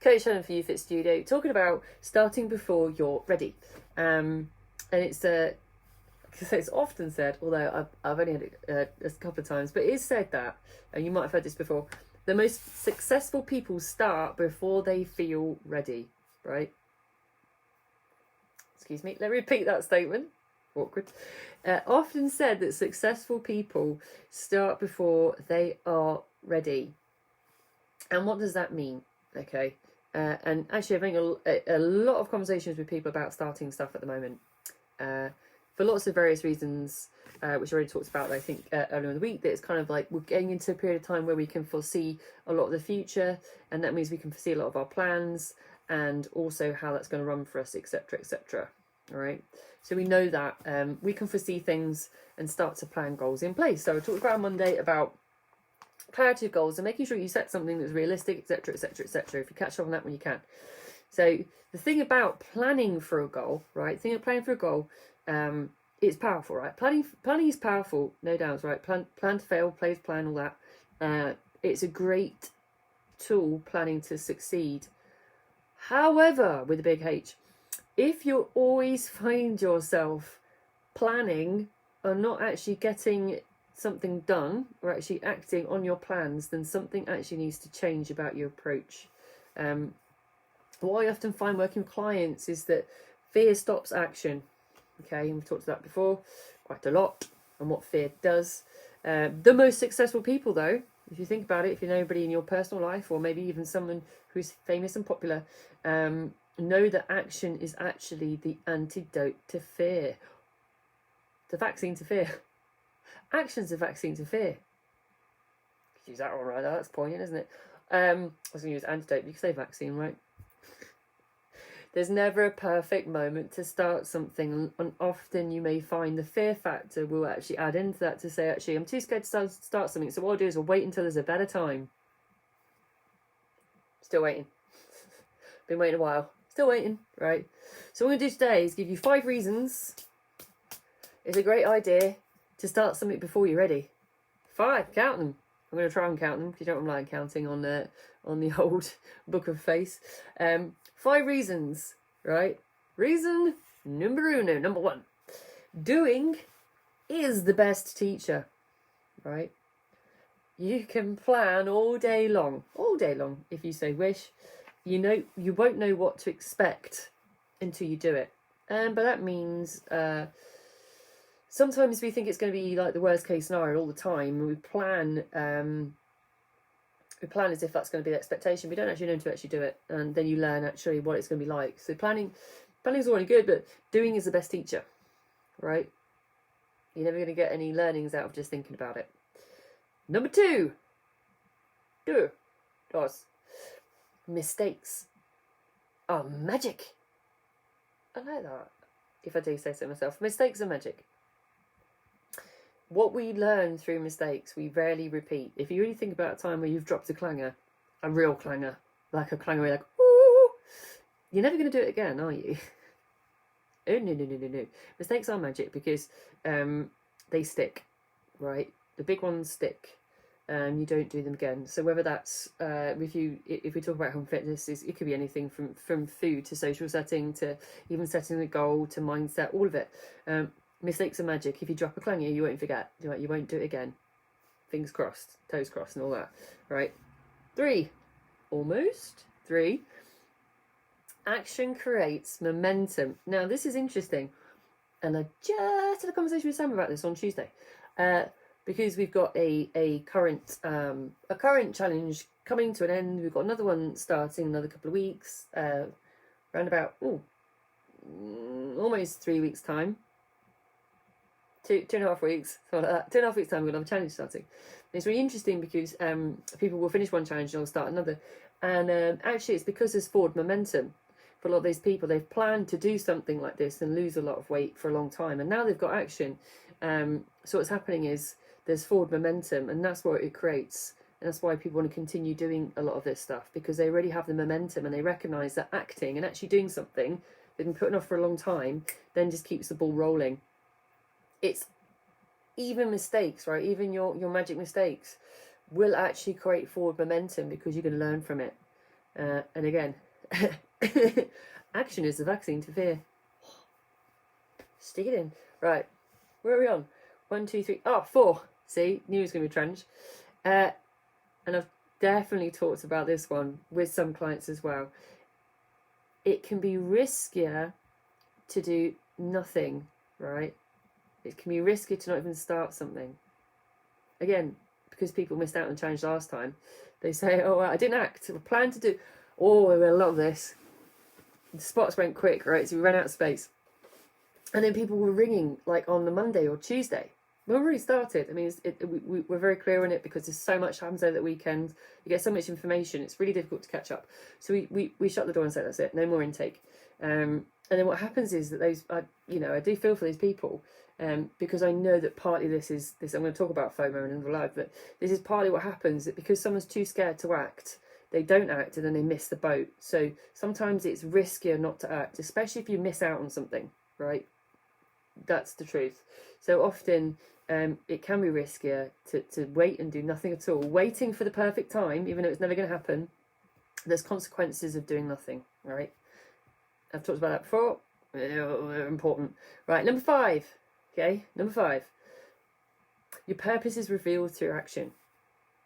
Coach Helen for YouFit Studio, talking about starting before you're ready. And it's often said, although I've only had it a couple of times, but it is said that, and you might have heard this before, the most successful people start before they feel ready, right? Excuse me, let me repeat that statement. Awkward. Often said that successful people start before they are ready. And what does that mean? Okay. And actually, I'm having a lot of conversations with people about starting stuff at the moment, for lots of various reasons, which I already talked about, I think, earlier in the week, that it's kind of like we're getting into a period of time where we can foresee a lot of the future, and that means we can foresee a lot of our plans and also how that's going to run for us, etc., etc. All right. So we know that we can foresee things and start to plan goals in place. So I talked about on Monday about clarity of goals and making sure you set something that's realistic, etc., etc., etc. If you catch up on that when you can. So the thing about planning for a goal, right? The thing about planning for a goal, it's powerful, right? Planning is powerful, no doubt, right? Plan to fail, play to plan, all that. It's a great tool, planning to succeed. However, with a big H, if you always find yourself planning and not actually getting something done or actually acting on your plans, then something actually needs to change about your approach. What I often find working with clients is that fear stops action. Okay, and we've talked about that before quite a lot, and what fear does. The most successful people, though, if you think about it, if you know anybody in your personal life, or maybe even someone who's famous and popular, know that action is actually the antidote to fear. The vaccine to fear. Action's a vaccine to fear. Use that one right there. That's poignant, isn't it? I was going to use antidote. You can say vaccine, right? There's never a perfect moment to start something, and often you may find the fear factor will actually add into that to say, actually, I'm too scared to start something, so what I'll do is I'll wait until there's a better time. Still waiting. Been waiting a while. Still waiting, right? So what I'm going to do today is give you 5 reasons it's a great idea to start something before you're ready. 5, count them. I'm going to try and count them because you don't like counting on the old book of face. 5 reasons, right? Reason number 1. Doing is the best teacher, right? You can plan all day long, if you so wish. You won't know what to expect until you do it. But that means sometimes we think it's going to be like the worst case scenario all the time, and we plan as if that's going to be the expectation. We don't actually know until actually do it, and then you learn actually what it's going to be like. So planning is already good, but doing is the best teacher, right? You're never going to get any learnings out of just thinking about it. Number 2, mistakes are magic. I like that. If I do say so myself, mistakes are magic. What we learn through mistakes, we rarely repeat. If you really think about a time where you've dropped a clanger, a real clanger, like a clanger where you're like, ooh, you're never going to do it again, are you? Oh, no. Mistakes are magic because they stick, right? The big ones stick. You don't do them again. So whether that's if we talk about home fitness, it could be anything from food to social setting to even setting a goal to mindset, all of it. Mistakes are magic. If you drop a clanger, you won't forget. You won't do it again. Fingers crossed, toes crossed, and all that. Right. 3. Action creates momentum. Now this is interesting, and I just had a conversation with Sam about this on Tuesday. Because we've got a current challenge coming to an end. We've got another one starting another couple of weeks, around about almost 3 weeks time. 2.5 weeks, something like that. 2.5 weeks time, we're going to have a challenge starting. And it's really interesting because people will finish one challenge and they'll start another. And actually, it's because there's forward momentum. For a lot of these people, they've planned to do something like this and lose a lot of weight for a long time, and now they've got action. So what's happening is there's forward momentum, and that's what it creates. And that's why people want to continue doing a lot of this stuff, because they already have the momentum and they recognise that acting and actually doing something they've been putting off for a long time then just keeps the ball rolling. It's even mistakes, right? Even your magic mistakes will actually create forward momentum because you're going to learn from it. And again, action is the vaccine to fear. Stick it in. Right, where are we on? 1, 2, 3. Oh, 4. See, knew it was going to be trench. And I've definitely talked about this one with some clients as well. It can be riskier to do nothing, right? It can be riskier to not even start something. Again, because people missed out on the challenge last time, they say, oh, well, I didn't act. I planned to do... Oh, I love this. The spots went quick, right? So we ran out of space. And then people were ringing, like, on the Monday or Tuesday. We already started. I mean, we're very clear on it because there's so much happens over the weekend. You get so much information. It's really difficult to catch up. So we shut the door and said, that's it. No more intake. And then what happens is that those, I do feel for these people because I know that partly this. I'm going to talk about FOMO in another live, but this is partly what happens, that because someone's too scared to act, they don't act and then they miss the boat. So sometimes it's riskier not to act, especially if you miss out on something, right? That's the truth. So often it can be riskier to wait and do nothing at all. Waiting for the perfect time, even though it's never going to happen, there's consequences of doing nothing, right? I've talked about that before. They're important. Right, number 5. Okay, number 5. Your purpose is revealed through action.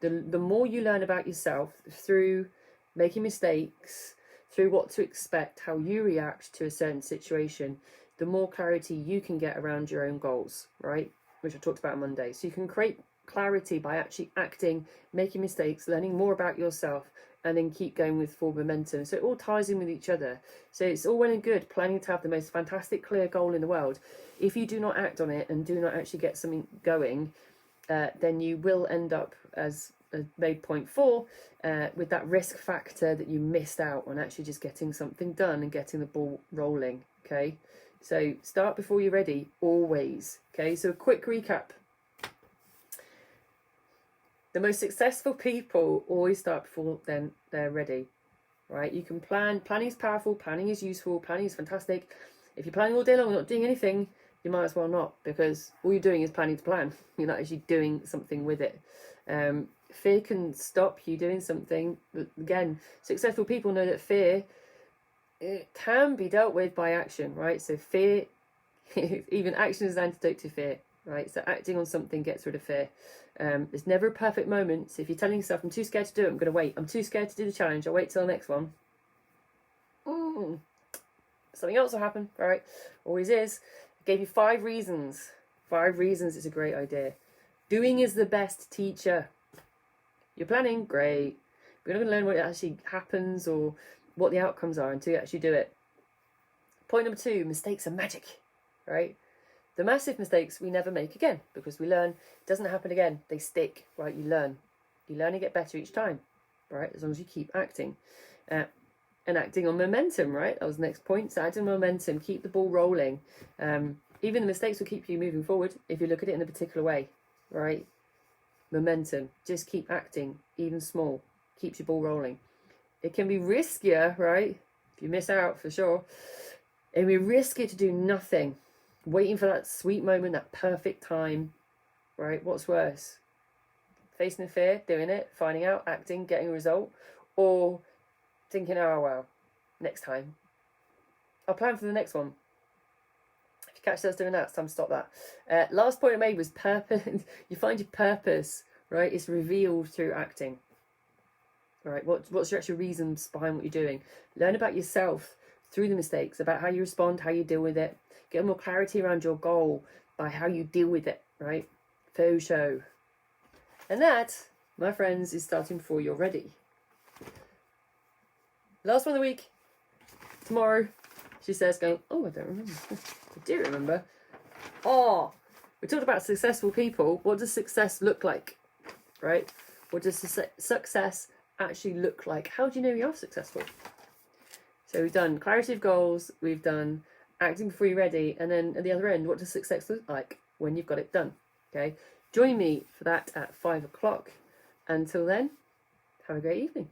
The more you learn about yourself through making mistakes, through what to expect, how you react to a certain situation, the more clarity you can get around your own goals, right? Which I talked about on Monday. So you can create clarity by actually acting, making mistakes, learning more about yourself, and then keep going with full momentum. So it all ties in with each other. So it's all well and good planning to have the most fantastic, clear goal in the world. If you do not act on it and do not actually get something going, then you will end up, as made point 4, with that risk factor that you missed out on actually just getting something done and getting the ball rolling, okay? So start before you're ready, always, okay? So a quick recap. The most successful people always start before then they're ready, right? You can plan. Planning is powerful. Planning is useful. Planning is fantastic. If you're planning all day long and not doing anything, you might as well not, because all you're doing is planning to plan. You're not actually doing something with it. Fear can stop you doing something. But again, successful people know that fear, it can be dealt with by action, right? So fear, even action is an antidote to fear, right? So acting on something gets rid of fear. There's never a perfect moment. So if you're telling yourself, I'm too scared to do it, I'm going to wait. I'm too scared to do the challenge, I'll wait till the next one. Something else will happen, right? Always is. I gave you 5 reasons. 5 reasons it's a great idea. Doing is the best teacher. You're planning, great. But you're not going to learn what actually happens or what the outcomes are until you actually do it. Point number 2, mistakes are magic, right? The massive mistakes we never make again because we learn. It doesn't happen again. They stick, right? You learn. You learn and get better each time, right? As long as you keep acting. And acting on momentum, right? That was the next point. So acting on momentum, keep the ball rolling. Even the mistakes will keep you moving forward if you look at it in a particular way, right? Momentum. Just keep acting, even small. Keeps your ball rolling. It can be riskier, right? If you miss out, for sure. It can be risky to do nothing. Waiting for that sweet moment, that perfect time, right? What's worse? Facing the fear, doing it, finding out, acting, getting a result, or thinking, oh, well, next time. I'll plan for the next one. If you catch us doing that, it's time to stop that. Last point I made was purpose. You find your purpose, right? It's revealed through acting. Right? What's your actual reasons behind what you're doing? Learn about yourself through the mistakes, about how you respond, how you deal with it. Get more clarity around your goal by how you deal with it, right? For show. And that, my friends, is starting before you're ready. Last one of the week. Tomorrow, she says, going, oh, I don't remember. I do remember. Oh, we talked about successful people. What does success look like, right? What does success actually look like? How do you know you're successful? So we've done clarity of goals. We've done acting before you're ready. And then at the other end, what does success look like when you've got it done? Okay. Join me for that at 5 o'clock. Until then, have a great evening.